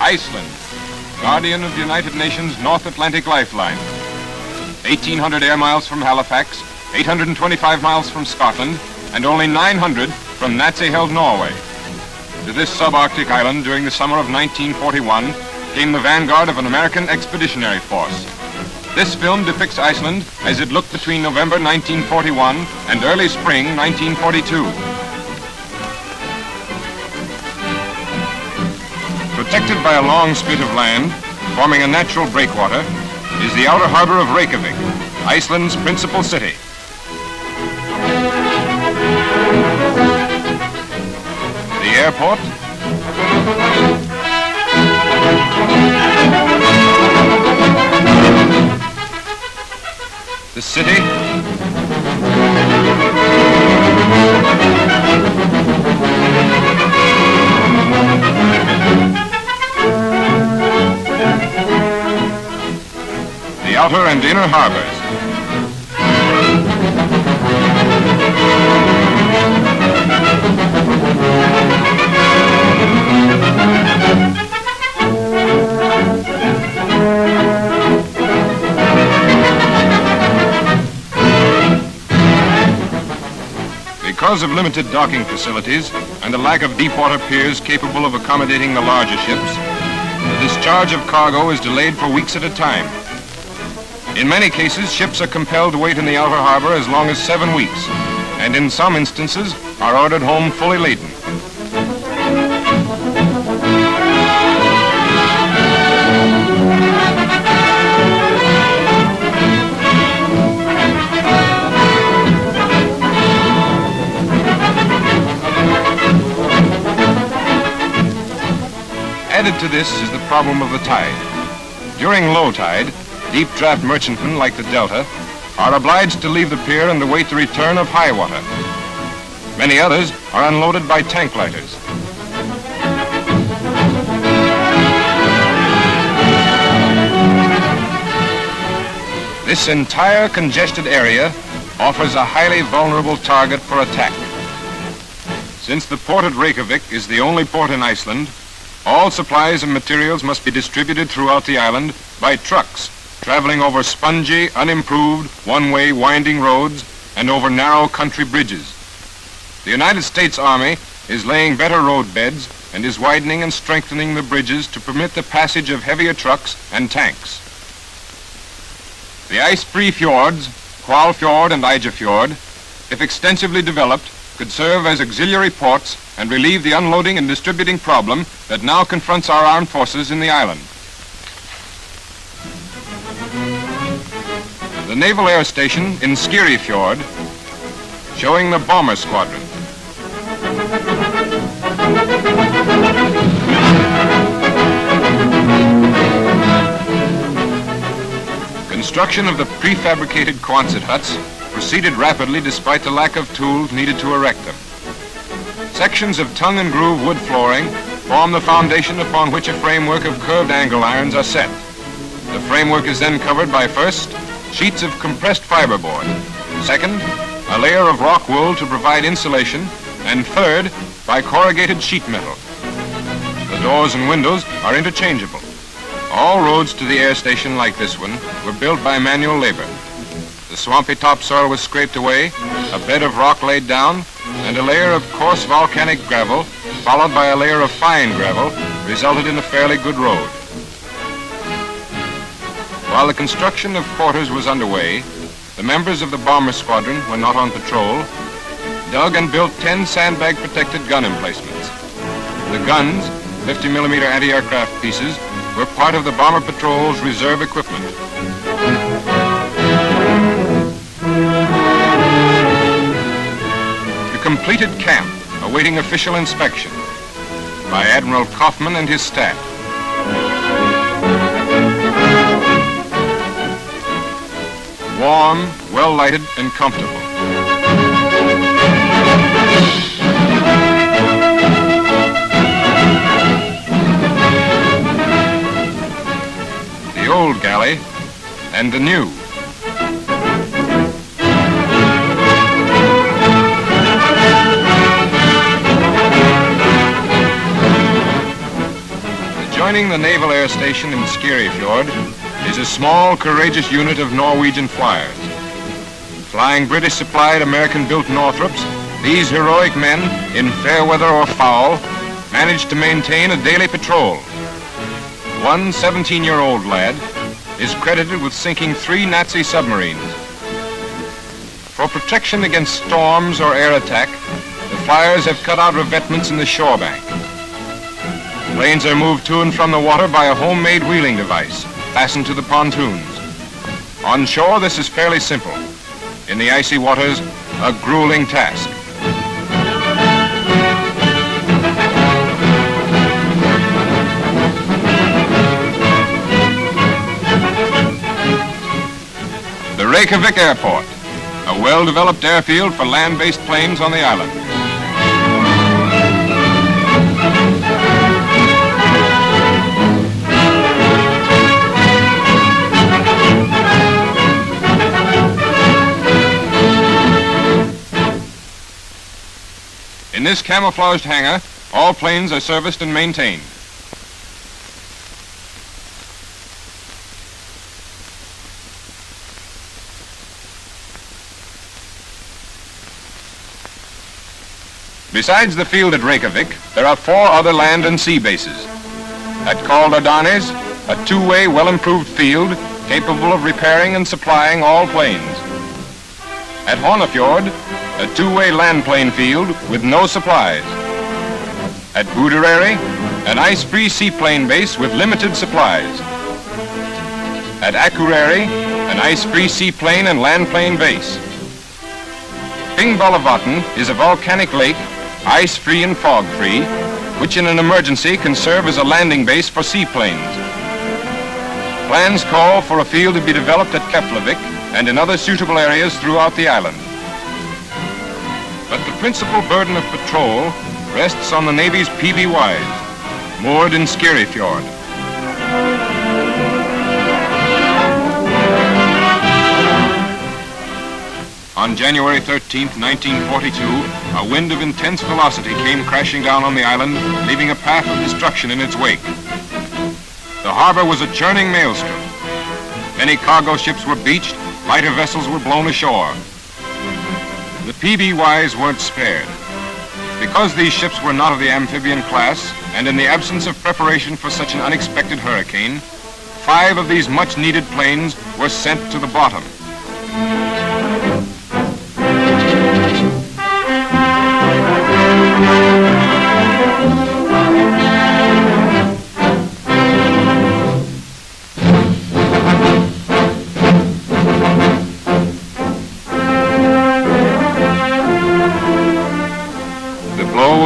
Iceland, guardian of the United Nations North Atlantic Lifeline. 1,800 air miles from Halifax, 825 miles from Scotland, and only 900 from Nazi-held Norway. To this subarctic island during the summer of 1941 came the vanguard of an American expeditionary force. This film depicts Iceland as it looked between November 1941 and early spring 1942. Protected by a long spit of land, forming a natural breakwater, is the outer harbor of Reykjavik, Iceland's principal city. The airport, the city, the outer and inner harbors. Because of limited docking facilities and the lack of deep-water piers capable of accommodating the larger ships, the discharge of cargo is delayed for weeks at a time. In many cases, ships are compelled to wait in the outer harbor as long as 7 weeks, and in some instances are ordered home fully laden. Added to this is the problem of the tide. During low tide, deep draft merchantmen like the Delta are obliged to leave the pier and await the return of high water. Many others are unloaded by tank lighters. This entire congested area offers a highly vulnerable target for attack. Since the port at Reykjavik is the only port in Iceland, all supplies and materials must be distributed throughout the island by trucks traveling over spongy, unimproved, one-way winding roads and over narrow country bridges. The United States Army is laying better road beds and is widening and strengthening the bridges to permit the passage of heavier trucks and tanks. The ice-free fjords, Hvalfjord and Eyjafjord, if extensively developed, could serve as auxiliary ports and relieve the unloading and distributing problem that now confronts our armed forces in the island. The Naval Air Station in Skirifjord, showing the bomber squadron. Construction of the prefabricated Quonset huts proceeded rapidly despite the lack of tools needed to erect them. Sections of tongue and groove wood flooring form the foundation upon which a framework of curved angle irons are set. The framework is then covered by first, sheets of compressed fiberboard, second, a layer of rock wool to provide insulation, and third, by corrugated sheet metal. The doors and windows are interchangeable. All roads to the air station like this one were built by manual labor. The swampy topsoil was scraped away, a bed of rock laid down, and a layer of coarse volcanic gravel, followed by a layer of fine gravel, resulted in a fairly good road. While the construction of quarters was underway, the members of the bomber squadron, when not on patrol, dug and built 10 sandbag-protected gun emplacements. The guns, 50mm anti-aircraft pieces, were part of the bomber patrol's reserve equipment. The completed camp awaiting official inspection by Admiral Kaufman and his staff. Warm, well-lighted, and comfortable. The old galley and the new. The Joining the Naval Air Station in Skerryfjord is a small, courageous unit of Norwegian flyers. Flying British-supplied American-built Northrops, these heroic men, in fair weather or foul, managed to maintain a daily patrol. One 17-year-old lad is credited with sinking 3 Nazi submarines. For protection against storms or air attack, the flyers have cut out revetments in the shore bank. Planes are moved to and from the water by a homemade wheeling device fastened to the pontoons. On shore, this is fairly simple. In the icy waters, a grueling task. The Reykjavik Airport, a well-developed airfield for land-based planes on the island. In this camouflaged hangar, all planes are serviced and maintained. Besides the field at Reykjavik, there are 4 other land and sea bases. At Kaldadanes, a 2-way, well-improved field capable of repairing and supplying all planes. At Hornafjord, a 2-way land plane field with no supplies. At Budereri, an ice-free seaplane base with limited supplies. At Akureyri, an ice-free seaplane and land plane base. Thingvallavatn is a volcanic lake, ice-free and fog-free, which in an emergency can serve as a landing base for seaplanes. Plans call for a field to be developed at Keflavik and in other suitable areas throughout the island. But the principal burden of patrol rests on the Navy's PBYs, moored in Skerryfjord. On January 13, 1942, a wind of intense velocity came crashing down on the island, leaving a path of destruction in its wake. The harbor was a churning maelstrom. Many cargo ships were beached, lighter vessels were blown ashore. The PBYs weren't spared. Because these ships were not of the amphibian class, and in the absence of preparation for such an unexpected hurricane, 5 of these much-needed planes were sent to the bottom.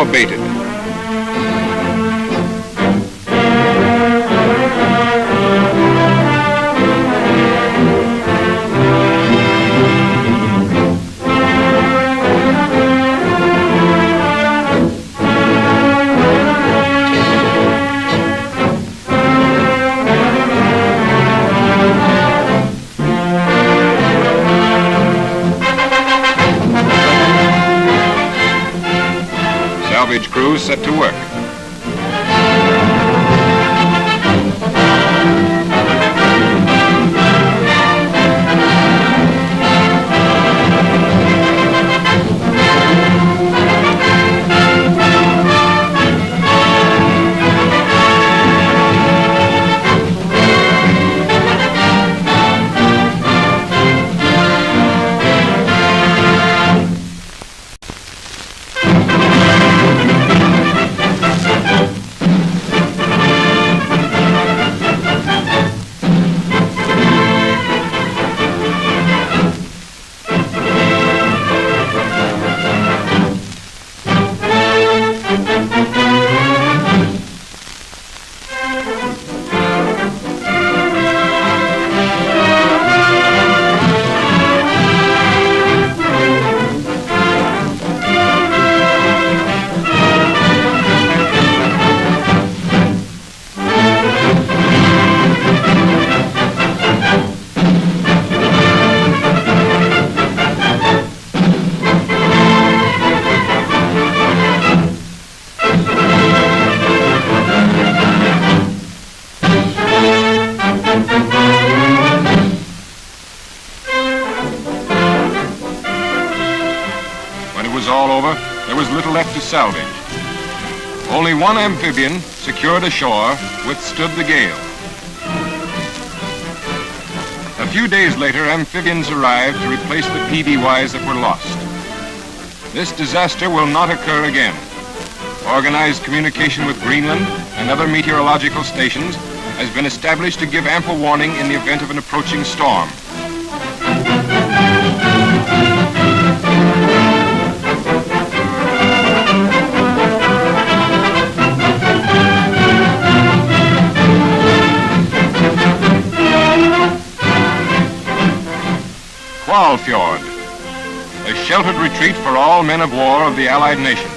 Abated. Salvage crews set to work. salvaged. Only one amphibian, secured ashore, withstood the gale. A few days later, amphibians arrived to replace the PBYs that were lost. This disaster will not occur again. Organized communication with Greenland and other meteorological stations has been established to give ample warning in the event of an approaching storm. Fjord, a sheltered retreat for all men of war of the Allied nations.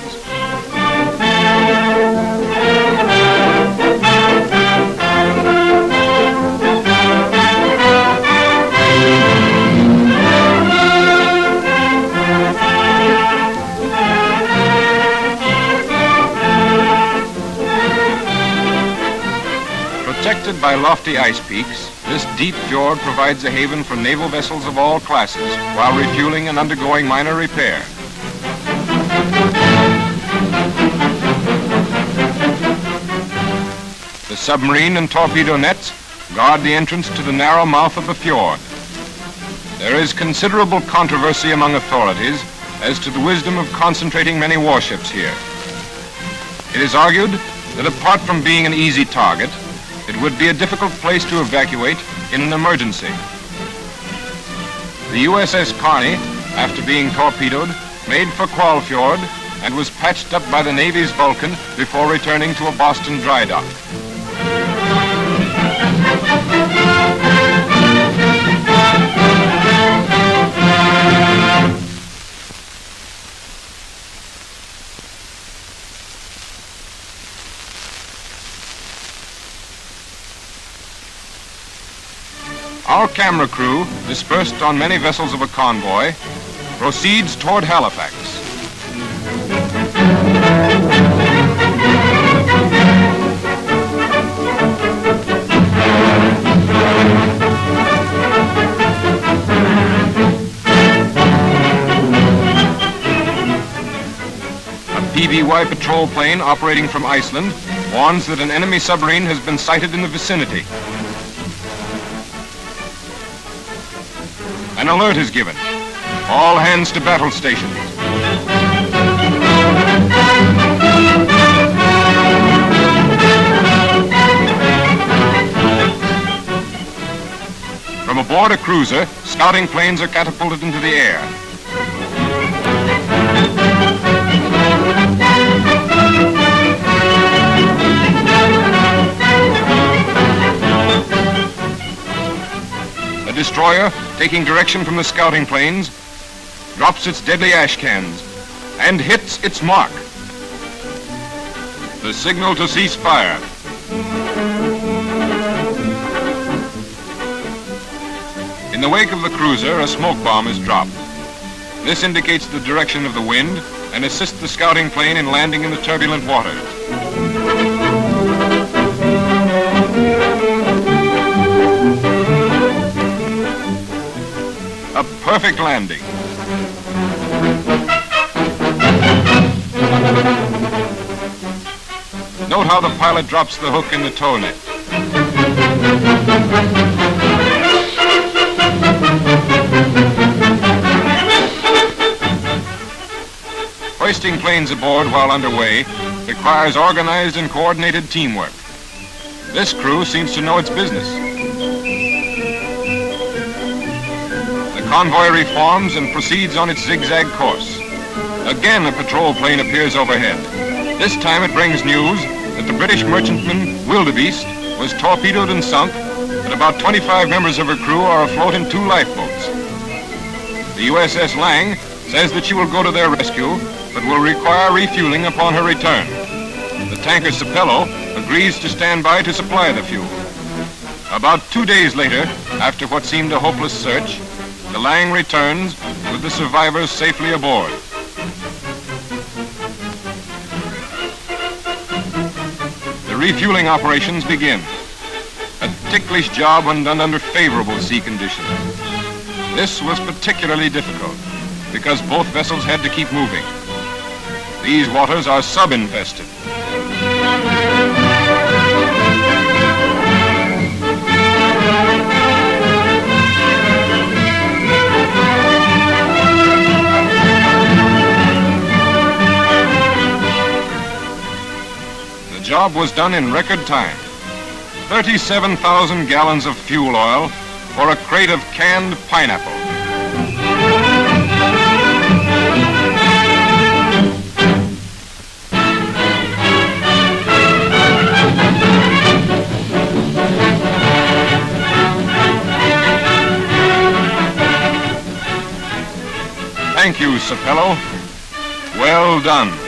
Protected by lofty ice peaks, this deep fjord provides a haven for naval vessels of all classes while refueling and undergoing minor repair. The submarine and torpedo nets guard the entrance to the narrow mouth of the fjord. There is considerable controversy among authorities as to the wisdom of concentrating many warships here. It is argued that apart from being an easy target, it would be a difficult place to evacuate in an emergency. The USS Kearney, after being torpedoed, made for Fjord and was patched up by the Navy's Vulcan before returning to a Boston dry dock. Our camera crew, dispersed on many vessels of a convoy, proceeds toward Halifax. A PBY patrol plane operating from Iceland warns that an enemy submarine has been sighted in the vicinity. An alert is given. All hands to battle stations. From aboard a cruiser, scouting planes are catapulted into the air. A destroyer, taking direction from the scouting planes, drops its deadly ash cans and hits its mark. The signal to cease fire. In the wake of the cruiser, a smoke bomb is dropped. This indicates the direction of the wind and assists the scouting plane in landing in the turbulent waters. A perfect landing. Note how the pilot drops the hook in the tow net. Hoisting planes aboard while underway requires organized and coordinated teamwork. This crew seems to know its business. The convoy reforms and proceeds on its zigzag course. Again, a patrol plane appears overhead. This time it brings news that the British merchantman Wildebeest was torpedoed and sunk, and about 25 members of her crew are afloat in 2 lifeboats. The USS Lang says that she will go to their rescue, but will require refueling upon her return. The tanker Sapelo agrees to stand by to supply the fuel. About 2 days later, after what seemed a hopeless search, the Lang returns with the survivors safely aboard. The refueling operations begin. A ticklish job when done under favorable sea conditions. This was particularly difficult because both vessels had to keep moving. These waters are sub-infested. The job was done in record time. 37,000 gallons of fuel oil for a crate of canned pineapple. Thank you, Sapello. Well done.